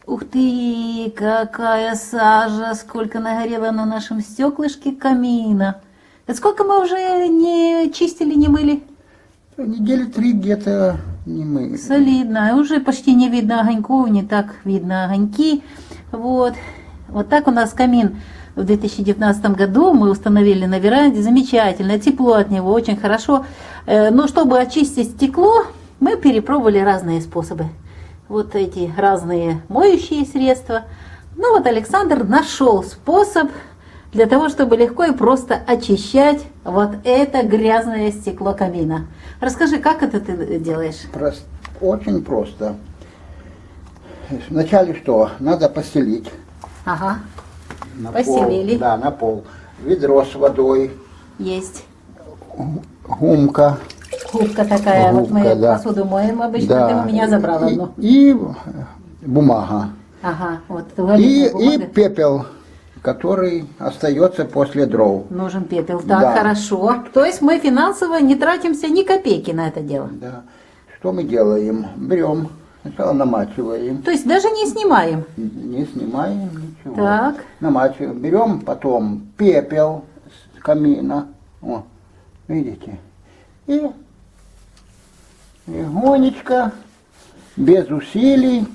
Ух ты, какая сажа, сколько нагорело на нашем стеклышке камина. Это сколько мы уже не чистили, не мыли? Недели 3 где-то не мы. Солидно. Уже почти не видно огоньков, не так видно огоньки. Вот. Вот так у нас камин в 2019 году мы установили на веранде. Замечательно, тепло от него, очень хорошо. Но чтобы очистить стекло, мы перепробовали разные способы. Вот эти разные моющие средства. Ну вот Александр нашел способ для того, чтобы легко и просто очищать вот это грязное стекло камина. Расскажи, как это ты делаешь? Очень просто. Вначале что? Надо постелить. Ага, На постелили. Пол, да, на пол. Ведро с водой, Есть. гумка. Губка такая, вот мы Губка, да. посуду моем обычно, Да. ты у меня забрал одну. И бумага. Ага, вот И туалетная бумага. пепел, который остается после дров. Нужен пепел, так, Да. хорошо. То есть мы финансово не тратимся ни копейки на это дело. Да. Что мы делаем? Берем, сначала намачиваем, То есть даже не снимаем. не снимаем ничего. Так. Намачиваем. Берем потом пепел с камина. О, видите? И легонечко, без усилий.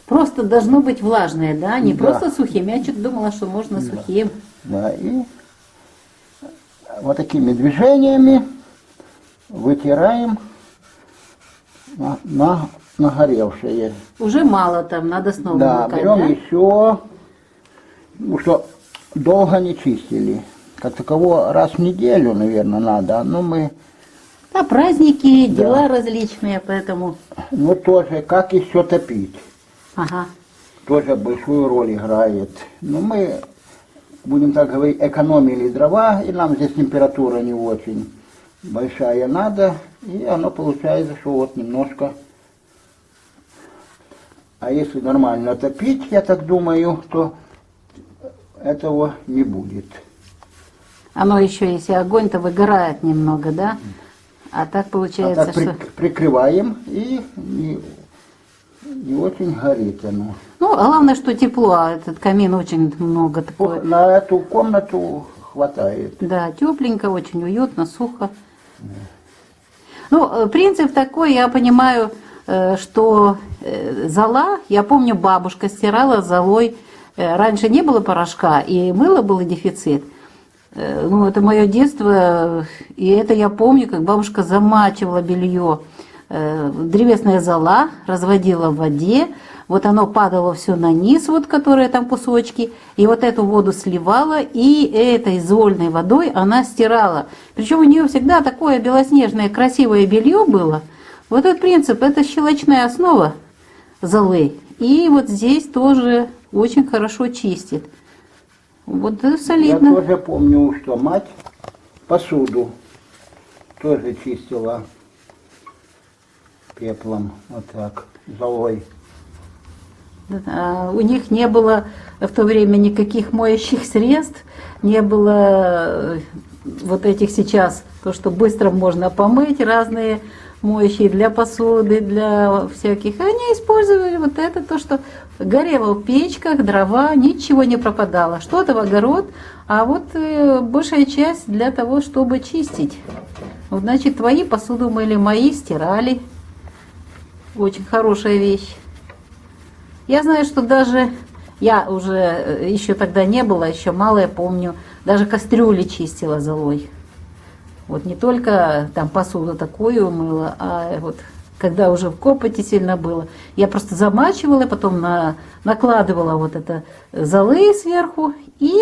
Просто должно быть влажное, да? Не Да. просто сухим. Я что-то думала, что можно сухим. Да, и вот такими движениями вытираем на нагоревшее. Уже мало там, надо снова Да, макать, берем да? еще, ну что, долго не чистили. Как таково раз в неделю, наверное, надо. Но мы, Да, праздники, дела различные, поэтому... ну тоже, как еще топить, Ага. тоже большую роль играет. Но мы, будем так говорить, экономили дрова, и нам здесь температура не очень большая надо, и оно получается, что вот немножко. А если нормально топить, я так думаю, то этого не будет. Оно еще, если огонь-то выгорает немного, да? А так А получается, так что... прикрываем, и не очень горит оно. Ну, а главное, что тепло, а этот камин очень много такое. На эту комнату хватает. Да, тепленько, очень уютно, сухо. Ну, принцип такой, я понимаю, что зола, я помню, бабушка стирала золой. Раньше не было порошка, и мыла был дефицит. Ну, это мое детство, и это я помню, как бабушка замачивала белье. Древесная зола разводила в воде, вот оно падало все на низ, вот которые там кусочки, и вот эту воду сливала, и этой зольной водой она стирала. Причем у нее всегда такое белоснежное красивое белье было. Вот этот принцип, это щелочная основа золы. И вот здесь тоже очень хорошо чистит. Вот это Я солидно. тоже помню, что мать посуду тоже чистила пеплом, вот так, золой. У них не было в то время никаких моющих средств, не было вот этих сейчас, то, что быстро можно помыть, разные моющие для посуды, для всяких. Они использовали вот это, то, что горело в печках, дрова, ничего не пропадало. Что-то в огород, а вот большая часть для того, чтобы чистить. Вот, значит, твои посуду мыли, мои стирали. Очень хорошая вещь. Я знаю, что даже, я уже еще тогда не было, еще мало, я помню, даже кастрюли чистила золой. Вот не только там посуду такую мыла, а вот когда уже в копоти сильно было, я просто замачивала, потом накладывала вот это золы сверху, и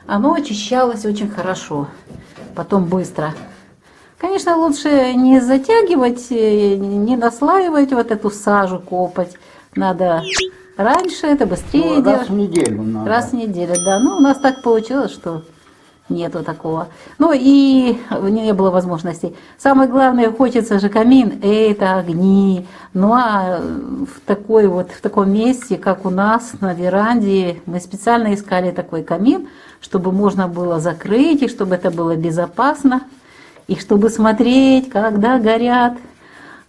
оно очищалось очень хорошо, потом быстро. Конечно, лучше не затягивать, не наслаивать вот эту сажу, копоть. Надо раньше, это быстрее Ну, раз делать. в неделю надо. Раз в неделю, да. Ну, у нас так получилось, что нету такого. Ну, и не было возможностей. Самое главное, хочется же камин, это огни. Ну, а в таком месте, как у нас на веранде, мы специально искали такой камин, чтобы можно было закрыть, и чтобы это было безопасно, и чтобы смотреть, когда горят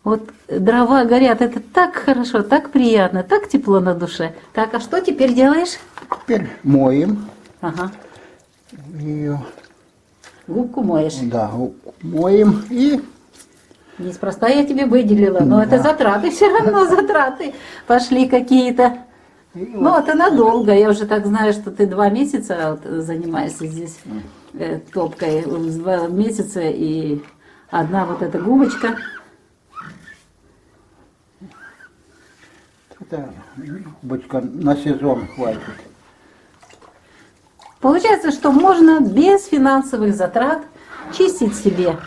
Вот дрова горят, это так хорошо, так приятно, так тепло на душе. Так, а что теперь делаешь? Теперь моем Ага, ее. губку моешь. Да, моем и Неспроста я тебе выделила, но это затраты, все равно затраты пошли какие-то. Ну, это надолго. Я уже так знаю, что ты 2 месяца вот занимаешься здесь топкой. 2 месяца и одна вот эта губочка. это бочка на сезон хватит. Получается, что можно без финансовых затрат чистить себе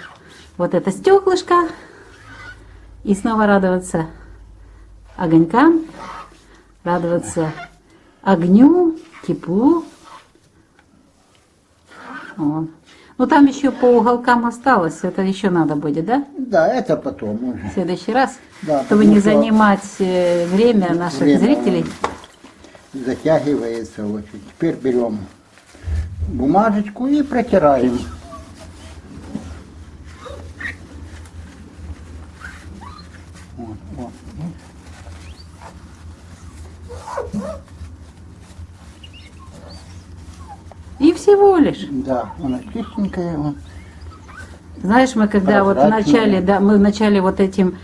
вот это стеклышко и снова радоваться огонькам, радоваться огню, теплу. Вот. Ну там еще по уголкам осталось, это еще надо будет, да? Да, это потом уже. В следующий раз, Да, чтобы потому не что занимать время наших время зрителей. затягивается очень. Теперь берем бумажечку и протираем. Вот, вот. И всего лишь. Да, она чистенькая. Вот. Знаешь, мы когда вот Прозрачная. вначале, да, мы вначале вот этим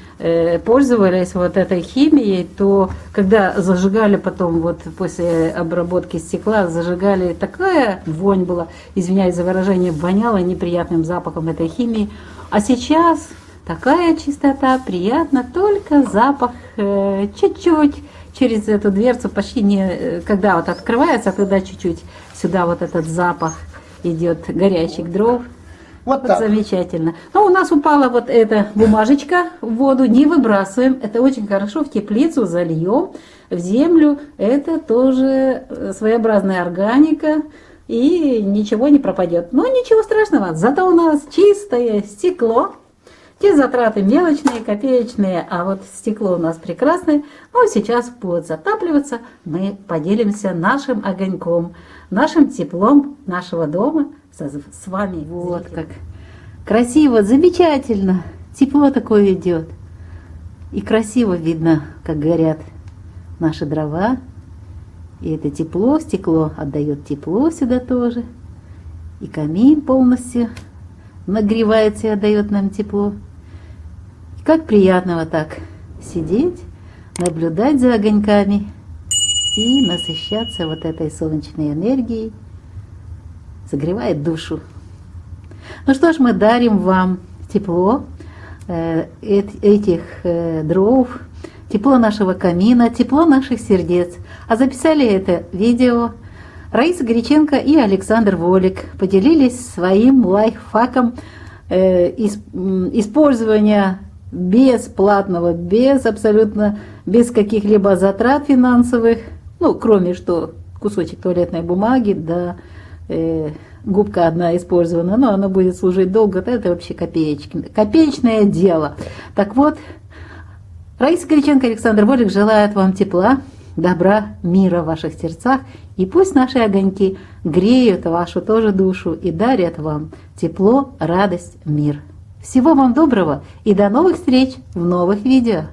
пользовались вот этой химией, то когда зажигали потом вот после обработки стекла, зажигали, такая вонь была, извиняюсь за выражение, воняло неприятным запахом этой химии. А сейчас такая чистота, приятно, только запах чуть-чуть через эту дверцу, почти не, когда вот открывается, тогда чуть-чуть сюда вот этот запах идет горящих дров. Вот Вот так. замечательно. Но у нас упала вот эта бумажечка в воду, не выбрасываем. Это очень хорошо, в теплицу зальем, в землю. Это тоже своеобразная органика, и ничего не пропадет. Но ничего страшного, зато у нас чистое стекло. Те затраты мелочные, копеечные, а вот стекло у нас прекрасное. Ну, сейчас будет затапливаться, мы поделимся нашим огоньком, нашим теплом нашего дома с вами. Вот как красиво, замечательно, тепло такое идет. И красиво видно, как горят наши дрова. И это тепло, стекло отдает тепло сюда тоже. И камин полностью нагревается и отдает нам тепло. И как приятно вот так сидеть, наблюдать за огоньками и насыщаться вот этой солнечной энергией. Согревает душу. Ну что ж, мы дарим вам тепло этих дров, тепло нашего камина, тепло наших сердец. А записали это видео Раиса Греченко и Александр Волик. Поделились своим лайфхаком использования бесплатного, без каких-либо затрат финансовых, ну, кроме что кусочек туалетной бумаги, да, губка одна использована, но она будет служить долго, это вообще копеечное дело. Так вот, Раиса Греченко и Александр Волик желают вам тепла, добра, мира в ваших сердцах, и пусть наши огоньки греют вашу тоже душу и дарят вам тепло, радость, мир. Всего вам доброго и до новых встреч в новых видео!